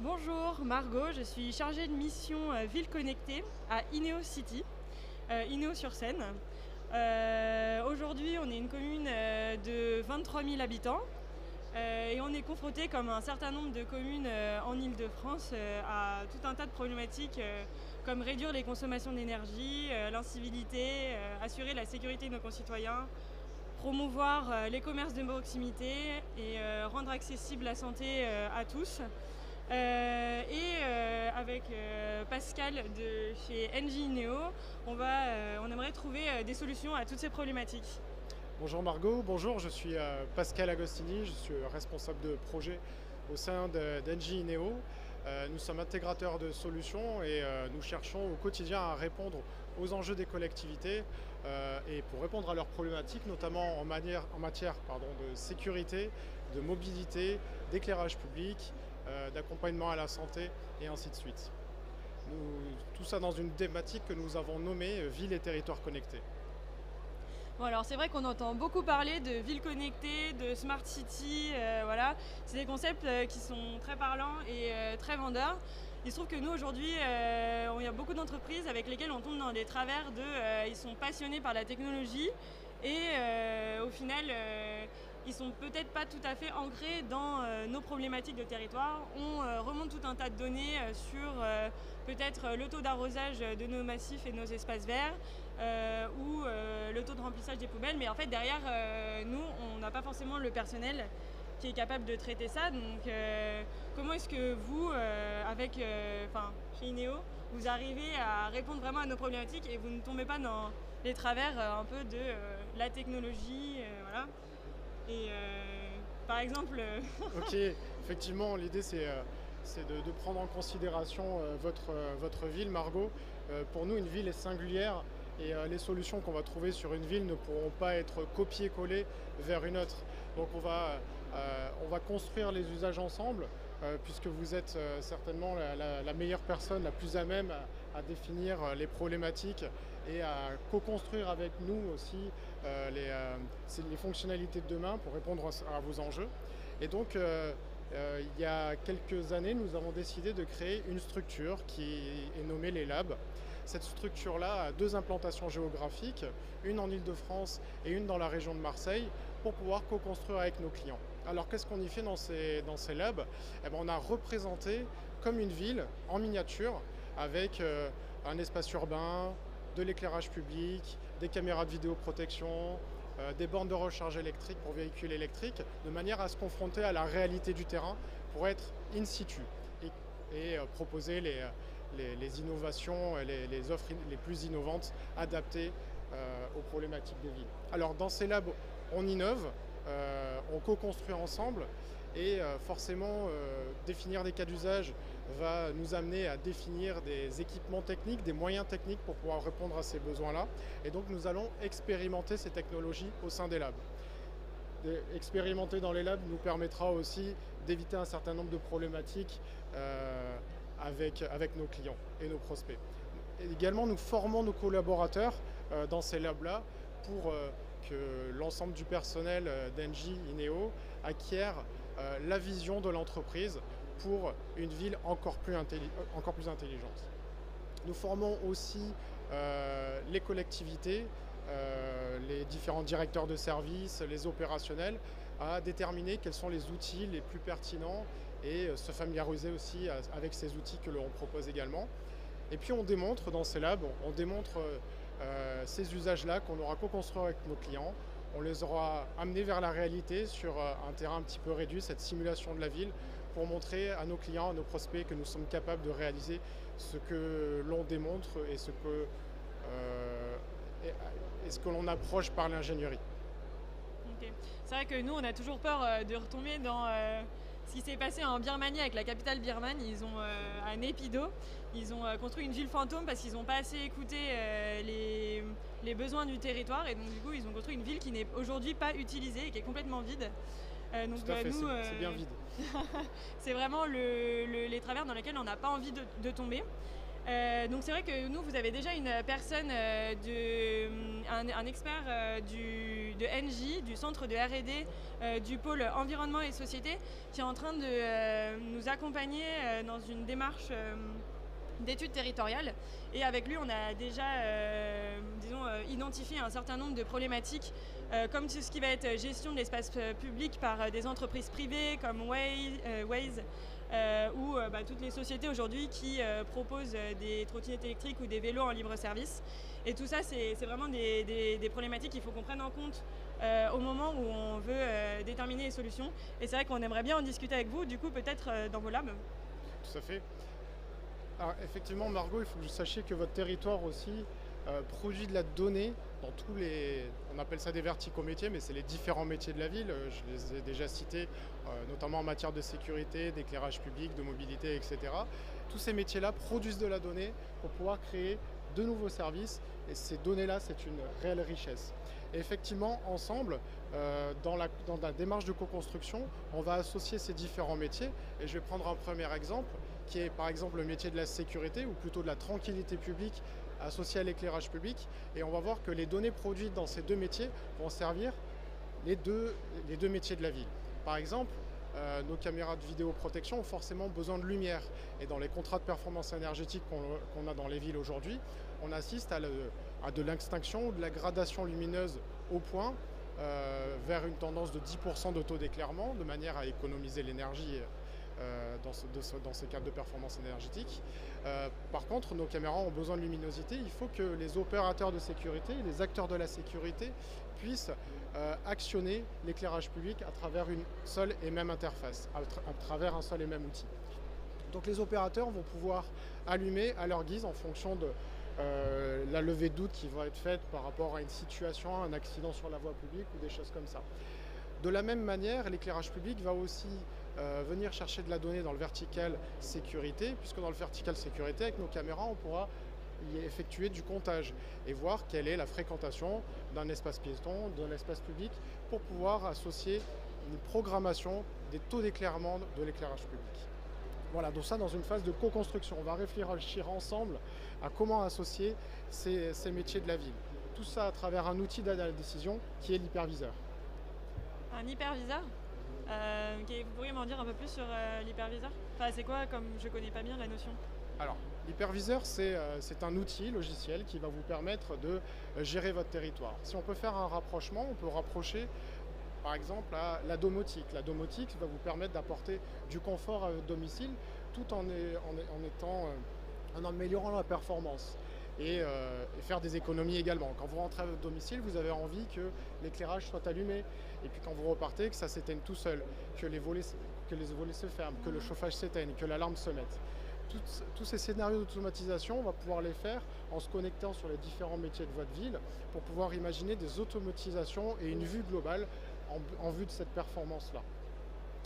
Bonjour, Margot, je suis chargée de mission Ville Connectée à Inéo City, Inéo-sur-Seine. Aujourd'hui, on est une commune de 23 000 habitants et on est confronté, comme un certain nombre de communes en Île-de-France, à tout un tas de problématiques comme réduire les consommations d'énergie, l'incivilité, assurer la sécurité de nos concitoyens, promouvoir les commerces de proximité et rendre accessible la santé à tous. Avec Pascal de chez Engie Inéo, on aimerait trouver des solutions à toutes ces problématiques. Bonjour Margot, bonjour, je suis Pascal Agostini, je suis responsable de projet au sein d'Engie Inéo. Nous sommes intégrateurs de solutions et nous cherchons au quotidien à répondre aux enjeux des collectivités et pour répondre à leurs problématiques, notamment en matière de sécurité, de mobilité, d'éclairage public, d'accompagnement à la santé et ainsi de suite. Tout ça dans une thématique que nous avons nommée Ville et territoires connectés. Bon, alors c'est vrai qu'on entend beaucoup parler de ville connectée, de smart city, voilà. C'est des concepts qui sont très parlants et très vendeurs. Il se trouve que nous aujourd'hui, il y a beaucoup d'entreprises avec lesquelles on tombe dans des travers ils sont passionnés par la technologie et au final ils sont peut-être pas tout à fait ancrés dans nos problématiques de territoire. On remonte tout un tas de données sur peut-être le taux d'arrosage de nos massifs et de nos espaces verts ou le taux de remplissage des poubelles, mais en fait derrière nous on n'a pas forcément le personnel qui est capable de traiter ça. Donc comment est-ce que vous, chez Inéo, vous arrivez à répondre vraiment à nos problématiques et vous ne tombez pas dans les travers un peu de la technologie, voilà. Et par exemple... Ok, effectivement, l'idée c'est de prendre en considération votre ville, Margot. Pour nous, une ville est singulière et les solutions qu'on va trouver sur une ville ne pourront pas être copiées-collées vers une autre. Donc on va construire les usages ensemble, puisque vous êtes certainement la meilleure personne, la plus à même à définir les problématiques et à co-construire avec nous aussi les fonctionnalités de demain pour répondre à vos enjeux. Et donc il y a quelques années, nous avons décidé de créer une structure qui est nommée les Labs. Cette structure-là a 2 implantations géographiques, une en Île-de-France et une dans la région de Marseille, pour pouvoir co-construire avec nos clients. Alors qu'est-ce qu'on y fait dans ces labs? On a représenté comme une ville en miniature avec un espace urbain, de l'éclairage public, des caméras de vidéoprotection, des bornes de recharge électrique pour véhicules électriques, de manière à se confronter à la réalité du terrain pour être in situ et proposer les innovations, les offres les plus innovantes adaptées aux problématiques des villes. Alors dans ces labs, on innove, on co-construit ensemble et forcément définir des cas d'usage va nous amener à définir des équipements techniques, des moyens techniques pour pouvoir répondre à ces besoins-là. Et donc nous allons expérimenter ces technologies au sein des labs. Expérimenter dans les labs nous permettra aussi d'éviter un certain nombre de problématiques avec nos clients et nos prospects. Et également, nous formons nos collaborateurs dans ces labs-là pour que l'ensemble du personnel d'Engie Inéo acquiert la vision de l'entreprise pour une ville encore plus intelligente. Nous formons aussi les collectivités, les différents directeurs de services, les opérationnels, à déterminer quels sont les outils les plus pertinents et se familiariser aussi avec ces outils que l'on propose également. Et puis on démontre dans ces labs, on démontre ces usages-là qu'on aura co-construits avec nos clients. On les aura amenés vers la réalité sur un terrain un petit peu réduit, cette simulation de la ville, pour montrer à nos clients, à nos prospects que nous sommes capables de réaliser ce que l'on démontre et ce que l'on approche par l'ingénierie. Okay. C'est vrai que nous, on a toujours peur de retomber dans ce qui s'est passé en Birmanie avec la capitale birmane. Ils ont à Naypyidaw, ils ont construit une ville fantôme parce qu'ils n'ont pas assez écouté les besoins du territoire et donc du coup ils ont construit une ville qui n'est aujourd'hui pas utilisée et qui est complètement vide. Donc, tout à fait, nous, c'est bien vide. C'est vraiment les travers dans lesquels on n'a pas envie de tomber. Donc c'est vrai que nous, vous avez déjà une personne, un expert de NJ, du centre de R&D, du pôle environnement et société, qui est en train de nous accompagner dans une démarche d'études territoriales. Et avec lui, on a déjà identifié un certain nombre de problématiques, comme tout ce qui va être gestion de l'espace public par des entreprises privées comme Waze, ou toutes les sociétés aujourd'hui qui proposent des trottinettes électriques ou des vélos en libre service. Et tout ça, c'est vraiment des problématiques qu'il faut qu'on prenne en compte au moment où on veut déterminer les solutions. Et c'est vrai qu'on aimerait bien en discuter avec vous, du coup peut-être dans vos labs. Tout à fait. Alors, effectivement, Margot, il faut que vous sachiez que votre territoire aussi produit de la donnée dans tous les... On appelle ça des verticaux métiers, mais c'est les différents métiers de la ville. Je les ai déjà cités, notamment en matière de sécurité, d'éclairage public, de mobilité, etc. Tous ces métiers-là produisent de la donnée pour pouvoir créer de nouveaux services. Et ces données-là, c'est une réelle richesse. Et effectivement, ensemble, dans la démarche de co-construction, on va associer ces différents métiers. Et je vais prendre un premier exemple, qui est par exemple le métier de la sécurité, ou plutôt de la tranquillité publique, associé à l'éclairage public. Et on va voir que les données produites dans ces deux métiers vont servir les deux métiers de la ville. Par exemple, nos caméras de vidéoprotection ont forcément besoin de lumière. Et dans les contrats de performance énergétique qu'on a dans les villes aujourd'hui, on assiste à de l'extinction ou de la gradation lumineuse au point vers une tendance de 10% de taux d'éclairement, de manière à économiser l'énergie dans ces cadres de performance énergétique. Par contre, nos caméras ont besoin de luminosité. Il faut que les opérateurs de sécurité, les acteurs de la sécurité puissent actionner l'éclairage public à travers une seule et même interface, à travers un seul et même outil. Donc les opérateurs vont pouvoir allumer à leur guise en fonction de la levée de doute qui va être faite par rapport à une situation, un accident sur la voie publique ou des choses comme ça. De la même manière, l'éclairage public va aussi venir chercher de la donnée dans le vertical sécurité, puisque dans le vertical sécurité, avec nos caméras, on pourra y effectuer du comptage et voir quelle est la fréquentation d'un espace piéton, d'un espace public, pour pouvoir associer une programmation des taux d'éclairement de l'éclairage public. Voilà, donc ça dans une phase de co-construction. On va réfléchir ensemble à comment associer ces métiers de la ville. Tout ça à travers un outil d'aide à la décision qui est l'hyperviseur. Un hyperviseur vous pourriez m'en dire un peu plus sur l'hyperviseur? Enfin, c'est quoi, comme je connais pas bien la notion? Alors, l'hyperviseur, c'est un outil logiciel qui va vous permettre de gérer votre territoire. Si on peut faire un rapprochement, on peut rapprocher par exemple à la domotique. La domotique va vous permettre d'apporter du confort à votre domicile tout en améliorant la performance. Et faire des économies également. Quand vous rentrez à votre domicile, vous avez envie que l'éclairage soit allumé. Et puis quand vous repartez, que ça s'éteigne tout seul, que les volets se ferment, que le chauffage s'éteigne, que l'alarme se mette. Tous ces scénarios d'automatisation, on va pouvoir les faire en se connectant sur les différents métiers de votre ville pour pouvoir imaginer des automatisations et une vue globale en vue de cette performance-là.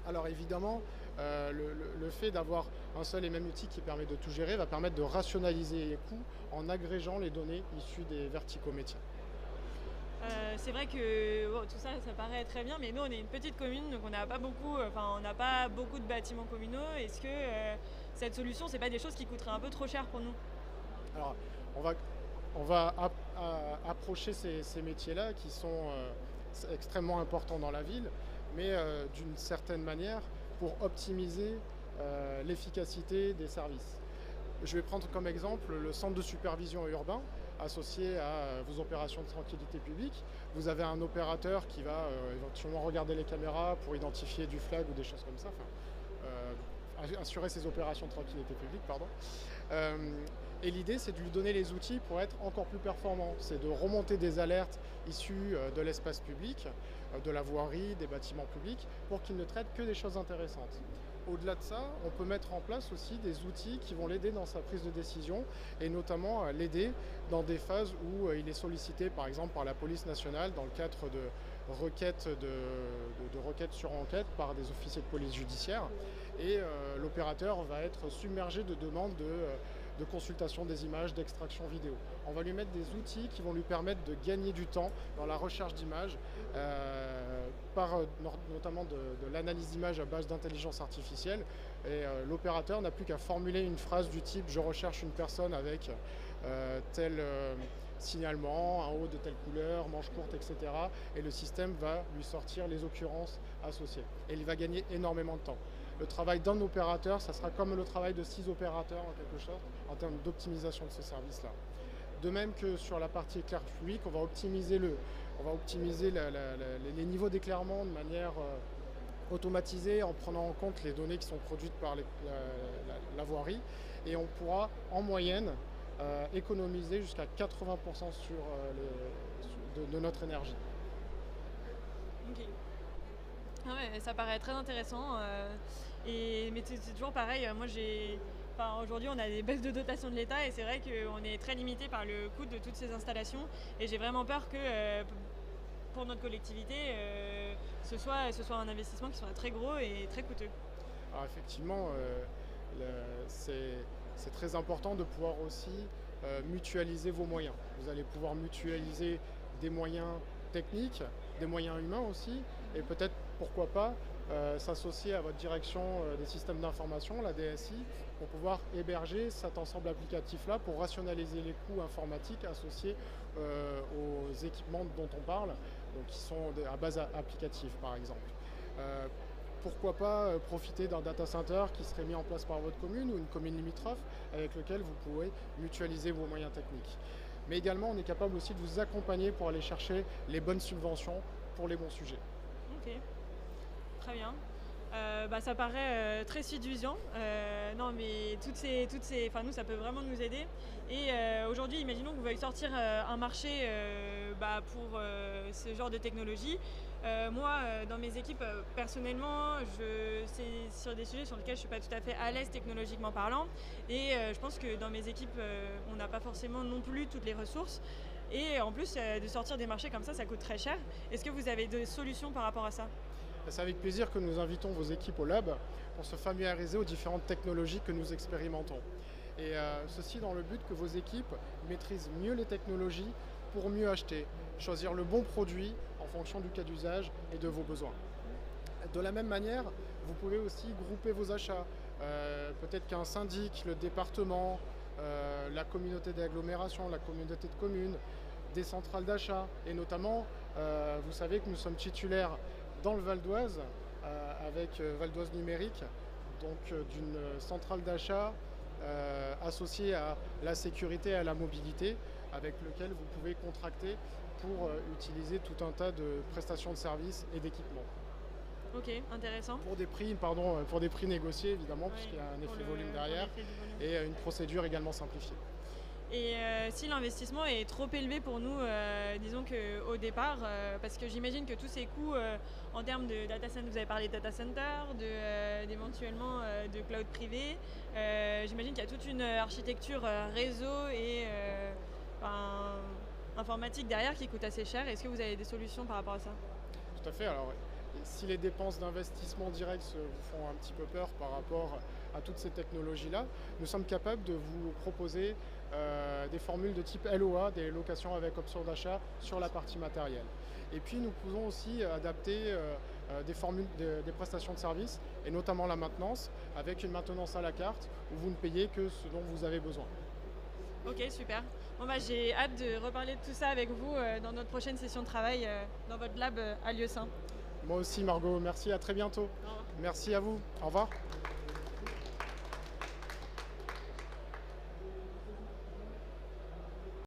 Alors évidemment, le fait d'avoir un seul et même outil qui permet de tout gérer va permettre de rationaliser les coûts en agrégeant les données issues des verticaux métiers. C'est vrai que tout ça, ça paraît très bien, mais nous on est une petite commune, donc on n'a pas beaucoup de bâtiments communaux. Est-ce que cette solution, c'est pas des choses qui coûteraient un peu trop cher pour nous? Alors, on va approcher ces métiers-là qui sont extrêmement importants dans la ville, mais d'une certaine manière pour optimiser l'efficacité des services. Je vais prendre comme exemple le centre de supervision urbain associé à vos opérations de tranquillité publique. Vous avez un opérateur qui va éventuellement regarder les caméras pour identifier du flag ou des choses comme ça, assurer ses opérations de tranquillité publique, pardon. Et l'idée, c'est de lui donner les outils pour être encore plus performant. C'est de remonter des alertes issues de l'espace public, de la voirie, des bâtiments publics, pour qu'il ne traite que des choses intéressantes. Au-delà de ça, on peut mettre en place aussi des outils qui vont l'aider dans sa prise de décision et notamment l'aider dans des phases où il est sollicité par exemple par la police nationale dans le cadre de requêtes, de requêtes sur enquête par des officiers de police judiciaire. Et l'opérateur va être submergé de demandes de consultation des images, d'extraction vidéo. On va lui mettre des outils qui vont lui permettre de gagner du temps dans la recherche d'images, notamment de l'analyse d'images à base d'intelligence artificielle. Et l'opérateur n'a plus qu'à formuler une phrase du type « je recherche une personne avec tel signalement, un haut de telle couleur, manche courte, etc. » Et le système va lui sortir les occurrences associées. Et il va gagner énormément de temps. Le travail d'un opérateur, ça sera comme le travail de 6 opérateurs en quelque sorte, en termes d'optimisation de ce service-là. De même que sur la partie éclairage public, on va optimiser les niveaux d'éclairement de manière automatisée en prenant en compte les données qui sont produites par la voirie. Et on pourra en moyenne économiser jusqu'à 80% de notre énergie. Ok. Ah ouais, ça paraît très intéressant. Mais c'est toujours pareil. Moi, aujourd'hui, on a des baisses de dotation de l'État et c'est vrai qu'on est très limité par le coût de toutes ces installations. Et j'ai vraiment peur que pour notre collectivité, ce soit un investissement qui soit très gros et très coûteux. Alors effectivement, c'est très important de pouvoir aussi mutualiser vos moyens. Vous allez pouvoir mutualiser des moyens techniques, des moyens humains aussi, et peut-être, pourquoi pas, s'associer à votre direction des systèmes d'information, la DSI, pour pouvoir héberger cet ensemble applicatif-là pour rationaliser les coûts informatiques associés aux équipements dont on parle, donc qui sont à base applicative par exemple. Pourquoi pas profiter d'un data center qui serait mis en place par votre commune ou une commune limitrophe avec lequel vous pouvez mutualiser vos moyens techniques. Mais également, on est capable aussi de vous accompagner pour aller chercher les bonnes subventions pour les bons sujets. Ok, très bien. Ça paraît très séduisant. Non, mais nous, ça peut vraiment nous aider. Et aujourd'hui, imaginons que vous veuillez sortir un marché pour ce genre de technologie. Moi, dans mes équipes, personnellement, c'est sur des sujets sur lesquels je ne suis pas tout à fait à l'aise technologiquement parlant. Et je pense que dans mes équipes, on n'a pas forcément non plus toutes les ressources. Et en plus, de sortir des marchés comme ça coûte très cher. Est-ce que vous avez des solutions par rapport à ça ? C'est avec plaisir que nous invitons vos équipes au lab pour se familiariser aux différentes technologies que nous expérimentons. Et ceci dans le but que vos équipes maîtrisent mieux les technologies pour mieux acheter, choisir le bon produit en fonction du cas d'usage et de vos besoins. De la même manière, vous pouvez aussi grouper vos achats. Peut-être qu'un syndic, le département, la communauté d'agglomération, la communauté de communes, des centrales d'achat, et notamment, vous savez que nous sommes titulaires dans le Val d'Oise, avec Val d'Oise numérique, donc d'une centrale d'achat associée à la sécurité et à la mobilité, avec lequel vous pouvez contracter pour utiliser tout un tas de prestations de services et d'équipements. Ok, intéressant. Pour des prix négociés évidemment, puisqu'il y a un effet volume derrière, et une procédure également simplifiée. Et si l'investissement est trop élevé pour nous, disons qu'au départ, parce que j'imagine que tous ces coûts en termes de data center, vous avez parlé de data center, d'éventuellement de cloud privé, j'imagine qu'il y a toute une architecture réseau et informatique derrière qui coûte assez cher. Est-ce que vous avez des solutions par rapport à ça ? Tout à fait. Alors, si les dépenses d'investissement direct vous font un petit peu peur par rapport à toutes ces technologies-là, nous sommes capables de vous proposer des formules de type LOA, des locations avec option d'achat sur la partie matérielle. Et puis nous pouvons aussi adapter des formules, des prestations de services, et notamment la maintenance, avec une maintenance à la carte, où vous ne payez que ce dont vous avez besoin. Ok, super. J'ai hâte de reparler de tout ça avec vous dans notre prochaine session de travail dans votre lab à Lieusaint. Moi aussi Margot, merci, à très bientôt. Au revoir. Merci à vous, au revoir.